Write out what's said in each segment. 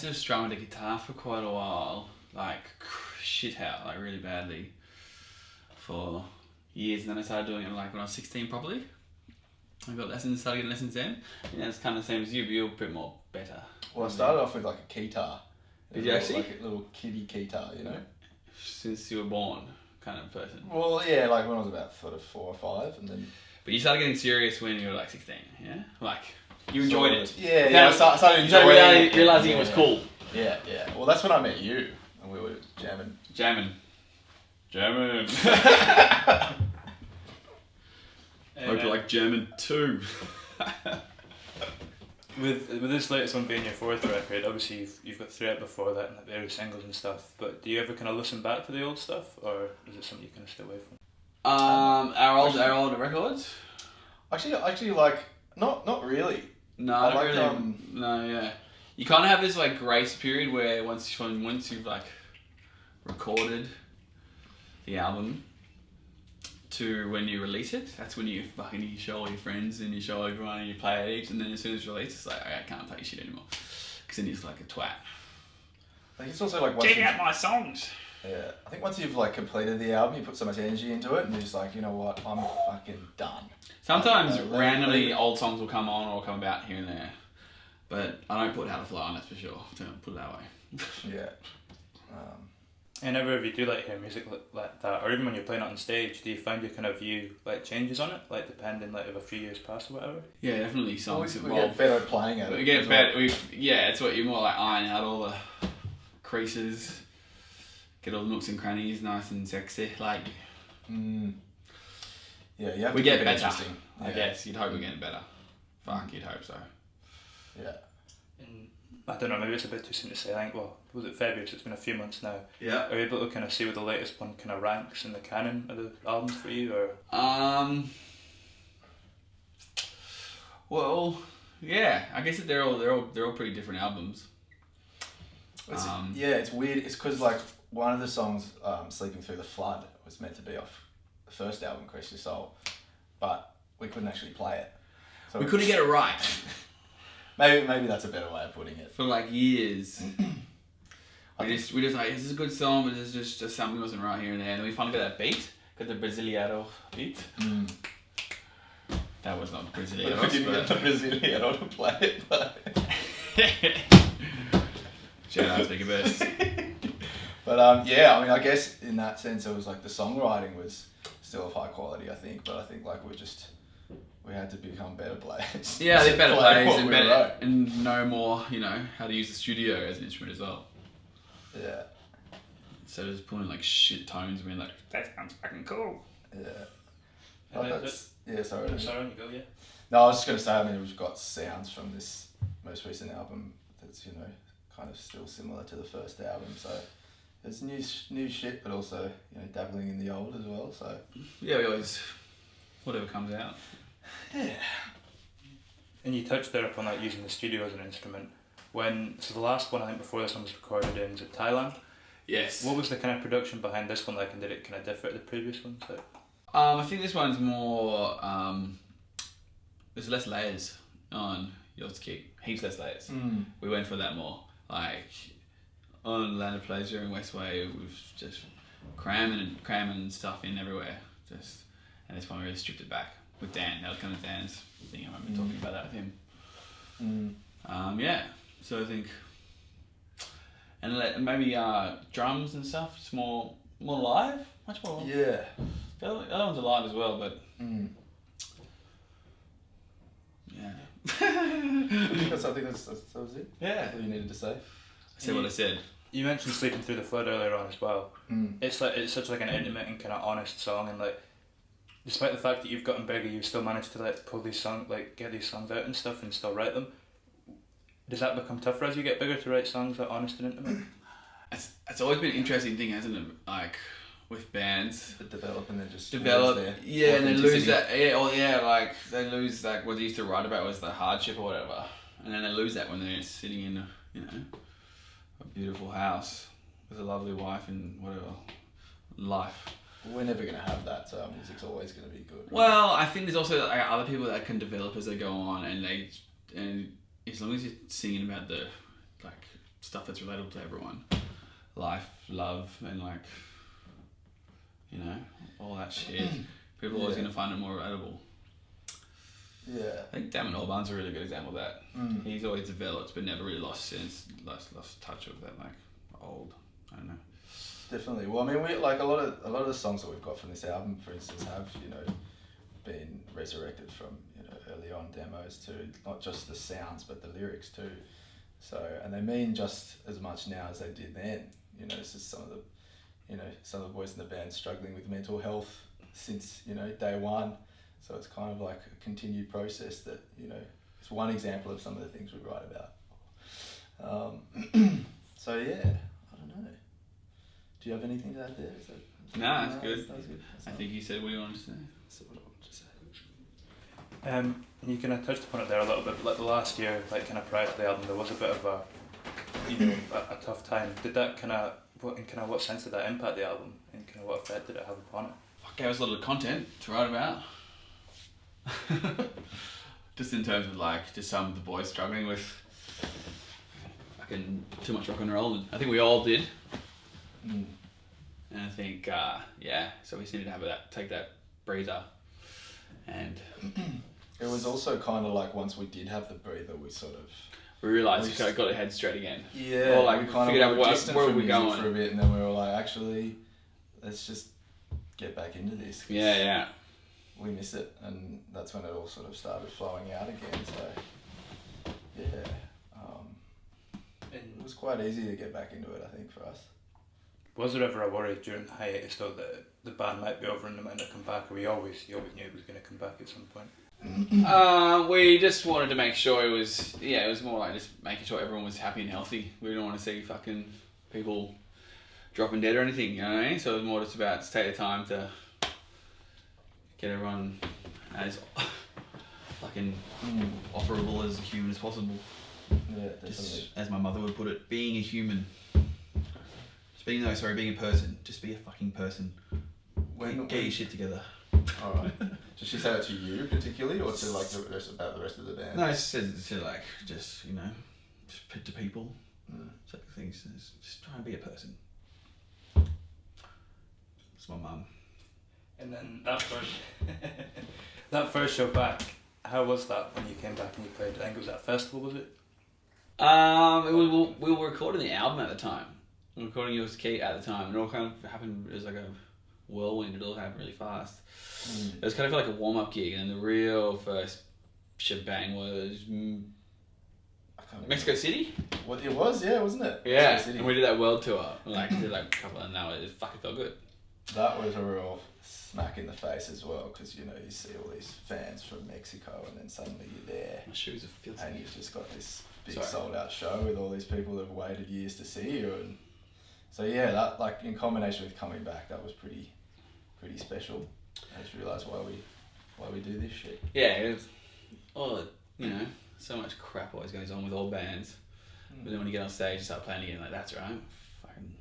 used to strum the guitar for quite a while, like shit out, like really badly, for years, and then I started doing it like when I was 16 properly. I got lessons, started getting lessons then. Yeah, it's kind of the same as you, but you're a bit more better. Well, I started off with like a keytar. Did you actually? Like a little kiddie keytar, you know? Since you were born, kind of person. Well, yeah, like when I was about sort of 4 or 5, and then... But you started getting serious when you were like 16, yeah? Like, you enjoyed it. Yeah, I started enjoying it. Realising it was cool. Yeah. Well, that's when I met you, and we were jamming. Hope you like German too. With this latest one being your 4th record, obviously you've got 3 out before that and like various singles and stuff. But do you ever kind of listen back to the old stuff, or is it something you kind of stay away from? Our old records. Actually, like not really. No, I not like, really. No, yeah. You kind of have this like grace period where once you've like recorded the album to when you release it, that's when you show all your friends and you show everyone and you play it each, and then as soon as it's released, it's like, I can't play shit anymore, because then you're just like a twat. I think it's also like check out my songs. Yeah, I think once you've like completed the album, you put so much energy into it, and you're just like, you know what, I'm fucking done. Sometimes randomly old songs will come on or come about here and there, but I don't put How to Fly on, that's for sure. Don't put it that way. Yeah. And if you do like hear music like that, or even when you're playing it on stage, do you find your kind of view like changes on it, like depending like if a few years pass or whatever? Yeah, definitely songs. We get better at playing at it. We get better. It's what you're more like iron out all the creases, get all the nooks and crannies nice and sexy. Like, yeah, you have we to get keep it better. interesting. I guess you'd hope we're getting better. Fuck, you'd hope so. Yeah. And I don't know, maybe it's a bit too soon to say. I think, well, was it February? So it's been a few months now. Yeah. Are you able to kind of see what the latest one kind of ranks in the canon of the albums for you, or? Well, yeah. I guess that they're all pretty different albums. It's weird. It's because like one of the songs, "Sleeping Through the Flood," was meant to be off the first album, "Crash Your Soul," but we couldn't actually play it. So we couldn't get it right. Maybe that's a better way of putting it. For like years. we just like, this is a good song, but there's just something wasn't right here and there. And then we finally got that beat, got the Brasileiro beat. That was not Brasileiro. We didn't get the Brasileiro to play it, but... Shout out to Big Burst. But yeah, I mean, I guess in that sense, it was like the songwriting was still of high quality, I think. But I think like we had to become better players. Yeah, they're better players and better and know more, how to use the studio as an instrument as well. Yeah. So just pulling like shit tones, being like, that sounds fucking cool. Yeah. Sorry. Sorry, you go, yeah. No, I was just gonna say, I mean, we've got sounds from this most recent album that's kind of still similar to the first album. So there's new shit, but also dabbling in the old as well. So yeah, we always whatever comes out. Yeah. And you touched there upon like using the studio as an instrument. So the last one I think before this one was recorded in, was it Thailand? Yes. What was the kind of production behind this one like, and did it kind of differ to the previous ones? Like? I think this one's more. There's less layers on Yours Kick. Heaps less layers. We went for that more. Like on Land of Pleasure and Westway, we've just cramming stuff in everywhere. And this one we really stripped it back with Dan. That was kind of Dan's thing. I remember talking about that with him. Yeah. So I think, and maybe drums and stuff. Just more live, much more. Yeah. The other ones are live as well, but yeah. I think that was it. Yeah. What you needed to say. I said what I said. You mentioned Sleeping Through the Flood earlier on as well. It's such like an intimate and kind of honest song, and like, despite the fact that you've gotten bigger, you've still managed to like pull these songs, like get these songs out and stuff, and still write them. Does that become tougher as you get bigger to write songs that are honest and intimate? It's always been an interesting thing, hasn't it? Like with bands, that develop and then just and they lose that. Like they lose like what they used to write about was the hardship or whatever, and then they lose that when they're sitting in a beautiful house with a lovely wife and whatever life. We're never going to have that, so our music's always going to be good. Well, I think there's also like other people that can develop as they go on, and as long as you're singing about the like stuff that's relatable to everyone. Life, love, and like, you know, all that shit. People are always going to find it more relatable. Yeah. I think Damon Albarn's a really good example of that. He's always developed, but never really lost touch of that like old. I don't know. Definitely. Well, I mean, we like a lot of the songs that we've got from this album, for instance, have been resurrected from early on demos to not just the sounds but the lyrics too. So, and they mean just as much now as they did then. It's just some of the boys in the band struggling with mental health since day one. So it's kind of like a continued process that it's one example of some of the things we write about. So yeah, I don't know. Do you have anything to add there? That's good. I think you said what you wanted to say. That's what I wanted to say. And you kind of touched upon it there a little bit. Like the last year, like kind of prior to the album, there was a bit of a tough time. Did that what sense did that impact the album, and kind of what effect did it have upon it? Gave us a lot of content to write about. Just in terms of like just some of the boys struggling with fucking too much rock and roll. I think we all did. And I think so we just needed to take that breather. And it was also kind of like once we did have the breather, we realised we got our head straight again. Yeah, or like we kind figured of out where we going for a bit, and then we were like, actually, let's just get back into this. Yeah. We miss it, and that's when it all sort of started flowing out again. So it was quite easy to get back into it, I think, for us. Was there ever a worry during the hiatus though that the band might be over and they might not come back, or you always knew it was going to come back at some point? We just wanted to make sure it was more like just making sure everyone was happy and healthy. We didn't want to see fucking people dropping dead or anything, you know what I mean? So it was more just about to take the time to get everyone as fucking operable as a human as possible. Yeah, definitely. Just, as my mother would put it, being a human. Being a person. Just be a fucking person. Get your shit together. Alright. Did she say that to you particularly, or to like about the rest of the band? No, she said to like just to people. Such things. Just try and be a person. It's my mum. And then that first show back, how was that when you came back and you played? I think it was at a festival, was it? We were recording the album at the time. We were recording Yours Kate at the time, and it all kind of happened. It was like a whirlwind. It all happened really fast. It was kind of like a warm-up gig, and then the real first shebang was Mexico City. What it was, yeah, wasn't it? Yeah, and we did that world tour. Like did like a couple of hours. It fucking felt good. That was a real smack in the face as well, because you see all these fans from Mexico, and then suddenly you're there. My shoes are filthy. And you've just got this big sold-out show with all these people that have waited years to see you, and so yeah, that like in combination with coming back, that was pretty special. I just realised why we do this shit. Yeah, it was so much crap always goes on with all bands, but then when you get on stage, you start playing again. Like that's right, fucking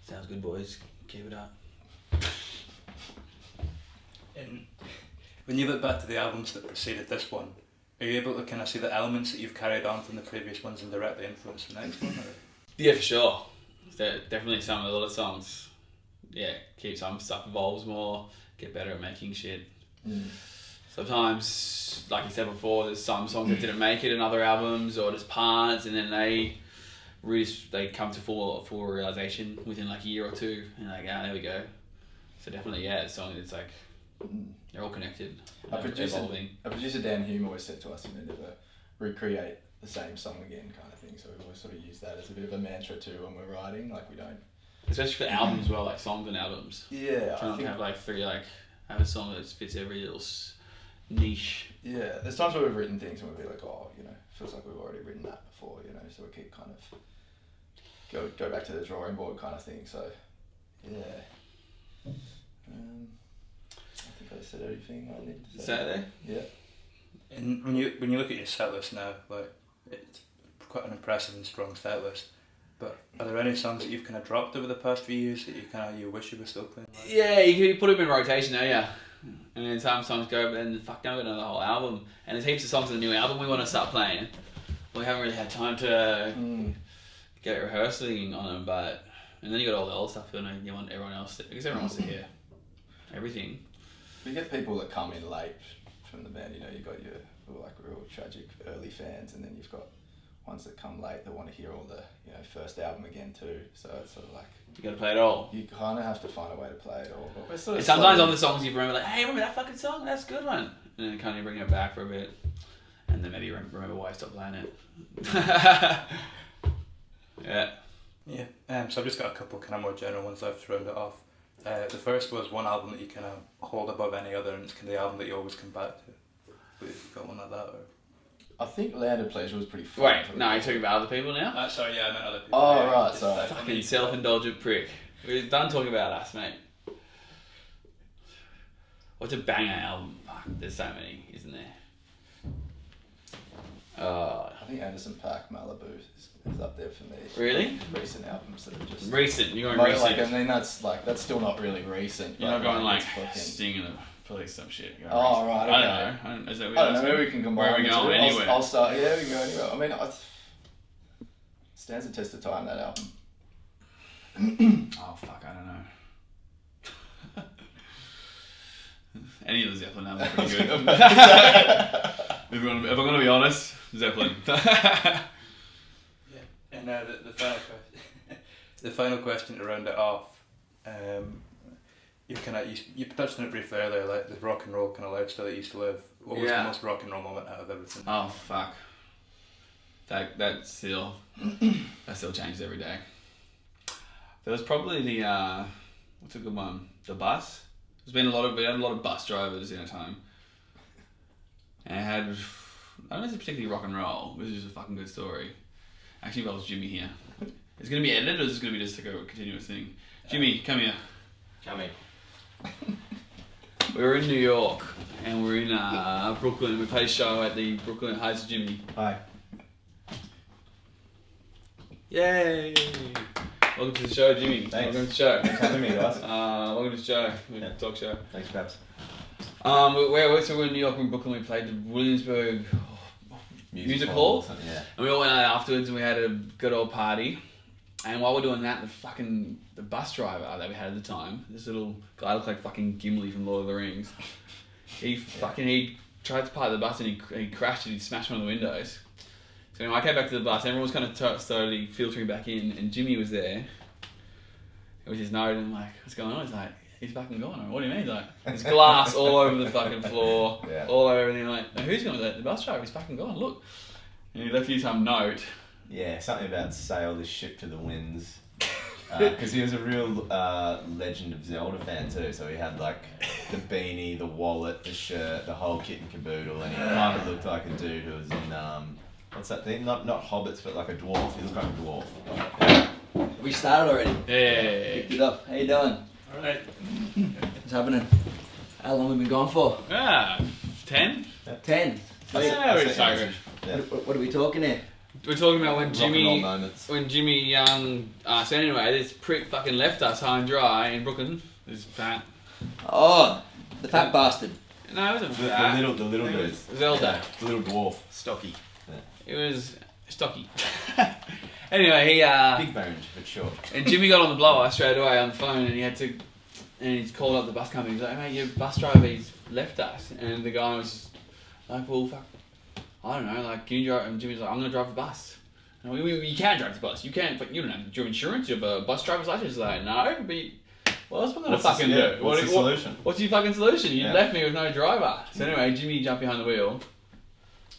sounds good, boys. Keep it up. And when you look back to the albums that preceded this one, are you able to kind of see the elements that you've carried on from the previous ones and directly influence the next one? Or? Yeah, for sure. Definitely a lot of songs. Yeah, keep some stuff evolves more, get better at making shit. Sometimes, like you said before, there's some songs that didn't make it in other albums, or just parts, and then they come to full realization within like a year or two, and like, there we go. So definitely, the song, it's like they're all connected. Our producer Dan Hume always said to us, never recreate the same song again, kind of thing. So we always sort of use that as a bit of a mantra too when we're writing. Like we don't, especially for albums as well, like songs and albums. Yeah, try not to have like have a song that fits every little niche. Yeah, there's times where we've written things and we'll be like, feels like we've already written that before, so we keep kind of go back to the drawing board kind of thing. So yeah, I think I said everything I needed to say. Saturday? Yeah. And when you look at your set list now, like it's quite an impressive and strong set list. But are there any songs that you've kind of dropped over the past few years that you wish you were still playing? Like? Yeah, you put them in rotation, don't you? And then some songs go, and fuck, don't go to the whole album. And there's heaps of songs in the new album we want to start playing. we haven't really had time to get rehearsing on them, but and then you got all the old stuff, and you want everyone else because everyone wants to hear everything. You get people that come in late from the band. You know, you got your like real tragic early fans, and then you've got ones that come late that want to hear all the first album again too. So it's sort of like you got to play it all. You kind of have to find a way to play it all. But we're sort of sometimes on the songs you remember, like, hey, remember that fucking song? That's a good one. And then kind of bring it back for a bit, and then maybe remember why I stopped playing it. Yeah. Yeah. So I've just got a couple kind of more general ones I've thrown it off. The first was one album that you kind of hold above any other, and it's kind of the album that you always come back to. But if you've got one like that, or... I think Land of Pleasure was pretty fun. Wait, no, you're talking about other people now? Sorry, yeah, I meant other people. Oh, yeah, right, sorry. Fucking self-indulgent prick. We're done talking about us, mate. What's a banger album? Fuck, there's so many, isn't there? I think Anderson .Paak Malibu is up there for me. Really? Recent albums that are just... Recent, you're going recent. I mean, that's still not really recent. You're not going like Sting and the Police, some shit. Oh, right, okay. I don't know. I don't know, maybe we can combine. Where are we going anyway? I'll start, yeah, we can go anywhere. I mean, stands the test of time, that album. Oh, fuck, I don't know. Any of the Zeppelin albums are pretty good. If I'm going to be honest, Zeppelin. Yeah. And the final question, the final question to round it off, you touched on it briefly earlier, like the rock and roll kind of lifestyle that you used to live. What was the most rock and roll moment out of everything? Oh fuck, that still changes every day. There was probably the what's a good one? The bus. We had a lot of bus drivers in a time, and I don't know if it's particularly rock and roll. This is just a fucking good story. Actually, involves Jimmy here. It's going to be edited, or is it going to be just like a continuous thing? Jimmy, come here. Come here. We were in New York, and we're in Brooklyn. We played a show at the Brooklyn. Hi, it's Jimmy. Hi. Yay! Welcome to the show, Jimmy. Thanks. Welcome to the show. Thanks for having me, guys. Welcome to the show. Talk show. Thanks, Paps. We're in New York, we're in Brooklyn. We played the Williamsburg Music Hall. Yeah. And we all went out afterwards, and we had a good old party. And while we're doing that, the bus driver that we had at the time, this little guy looked like fucking Gimli from Lord of the Rings. He tried to park the bus, and he crashed it. He smashed one of the windows. So anyway, I came back to the bus. Everyone was kind of slowly filtering back in, and Jimmy was there with his note, and I'm like, what's going on? He's like, he's fucking gone. What do you mean? He's like, there's glass all over the fucking floor, all over everything. I'm like, who's going? The bus driver. He's fucking gone. Look. And he left you some note. Yeah, something about sail this ship to the winds. Because he was a real Legend of Zelda fan too, so he had like the beanie, the wallet, the shirt, the whole kit and caboodle, and he kind of looked like a dude who was in, what's that thing? Not hobbits, but like a dwarf. He looked like a dwarf. We started already. Yeah. Picked it up. How you doing? Alright. What's happening? How long have we been gone for? 10? 10. Yeah, we're sorry. Yeah. What are we talking here? We're talking about when Rock and roll Jimmy moments. Young. So anyway, this prick fucking left us high and dry in Brooklyn. This fat. Oh, the fat bastard. No, it wasn't The fat. little dude. Zelda. The little dwarf. Stocky. Yeah. It was stocky. Anyway, he Big boned, but short. and Jimmy got on the blower straight away on the phone, and he's called up the bus company. He's like, mate, your bus driver, he's left us. And the guy was like, well, fuck, I don't know, like, can you drive? And Jimmy's like, I'm gonna drive the bus. And you can drive the bus. You can, but you don't have your insurance. You have a bus driver's license. He's like, no, but what else am I gonna fucking do? What's the solution? What's your fucking solution? You Yeah. left me with no driver. So anyway, Jimmy jumped behind the wheel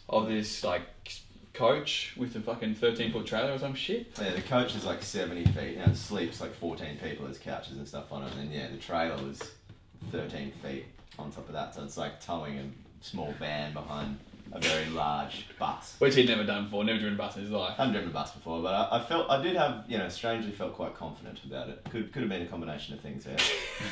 of this like coach with a fucking 13-foot trailer or some shit. Yeah, the coach is like 70 feet, and it sleeps like 14 people as couches and stuff on it, and then yeah, the trailer was 13 feet on top of that, so it's like towing a small van behind a very large bus. Which he'd never done before, never driven a bus in his life. I haven't driven a bus before, but I did have, strangely felt quite confident about it. Could have been a combination of things,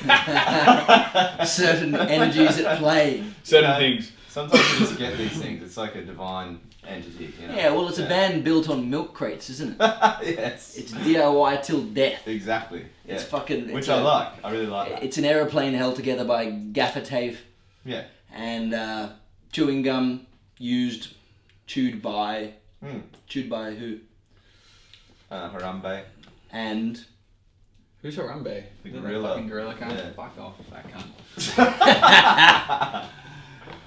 yeah. Certain energies at play. Certain things. Sometimes you just get these things. It's like a divine entity, Yeah, well, it's a band built on milk crates, isn't it? Yes. It's DIY till death. Exactly. Yeah. It's fucking... Which I like. I really like that. It's an aeroplane held together by gaffer tape. Yeah. And chewing gum chewed by Chewed by who? Harambe. And Who's Harambe? The Is that gorilla. fucking gorilla cunt? Yeah. Fuck off, that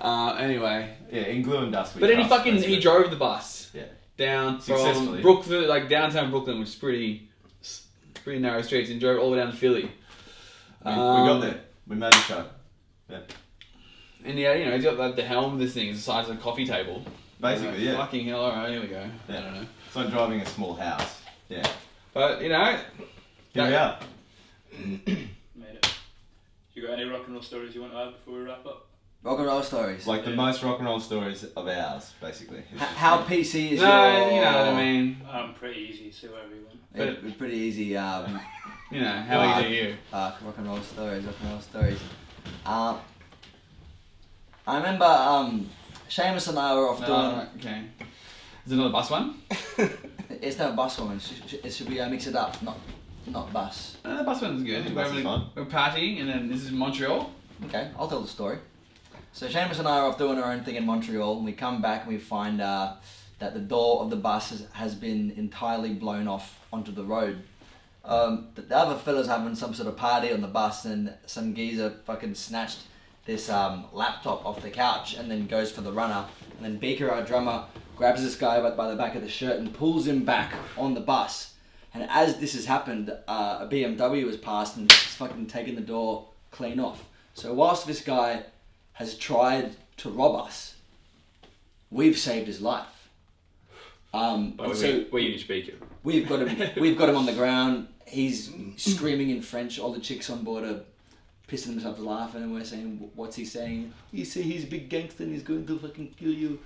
cunt. Anyway. Yeah, in Glue and Dust. But then he drove the bus. Yeah. Down from Successfully. Brooklyn, like downtown Brooklyn, which is pretty narrow streets, and drove all the way down to Philly. We got there. We made the show. Yeah. And yeah, you know, he's got like, the helm of this thing is the size of a coffee table. Basically, yeah. Fucking hell, alright, here we go. Yeah. I don't know. It's like driving a small house. Yeah. But, you know... Here we are. Made it. You got any rock and roll stories you want to add before we wrap up? rock and roll stories. Like the most rock and roll stories of ours, basically. How PC is No, your... you know what I mean. Pretty easy, so wherever you want. It's pretty easy. You know, how easy are you? Rock and roll stories. I remember Seamus and I were off doing... Okay. Is it another bus one? It's not a bus one. Should we mix it up? Not bus. No, the bus one's good. Yeah, the bus is fine. We're partying, and then this is Montreal. Okay, I'll tell the story. So Seamus and I are off doing our own thing in Montreal, and we come back and we find that the door of the bus has been entirely blown off onto the road. The other fellas having some sort of party on the bus, and some geezer fucking snatched this laptop off the couch and then goes for the runner. And then Beaker, our drummer, grabs this guy by the back of the shirt and pulls him back on the bus. And as this has happened, a BMW has passed and it's fucking taken the door clean off. So whilst this guy has tried to rob us, we've saved his life. Where you speak it? We've got him on the ground. He's screaming in French. All the chicks on board are pissing themselves laughing, and we're saying, "What's he saying?" He say he's a big gangster and he's going to fucking kill you.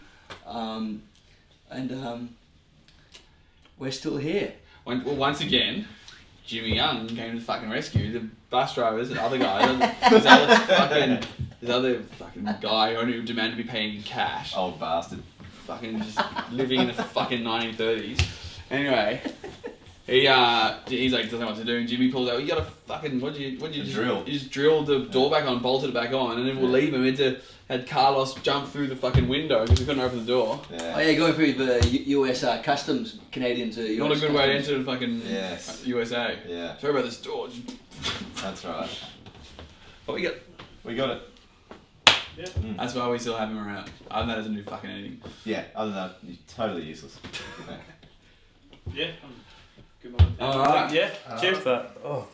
We're still here. Once again, Jimmy Young came to the fucking rescue. The bus drivers and other guys, this other fucking guy who demanded to be paying in cash. Old bastard. Fucking just living in the fucking 1930s. Anyway, he's like doesn't know what to do, and Jimmy pulls out. You got to fucking what do you just drill? You just drilled the door back on, bolted it back on, and then we'll leave him. Had Carlos jump through the fucking window because we couldn't open the door. Yeah. Oh yeah, going through the US customs, Canadian to US. Not a good way to customs. enter the fucking USA. Yeah. Sorry about this door. That's right. But we got. We got it. Yeah. That's why we still have him around. Other than that, doesn't do fucking anything. Yeah, other than that, you're totally useless. Yeah. Good moment. Alright. Yeah. Cheers for that. Oh.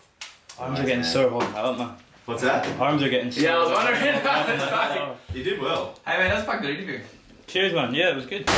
Arms are getting sore holding out, man. What's that? Arms are getting sore. Yeah, I was wondering about that. You did well. Hey man, that's a fucking good interview. Cheers, man. Yeah, it was good.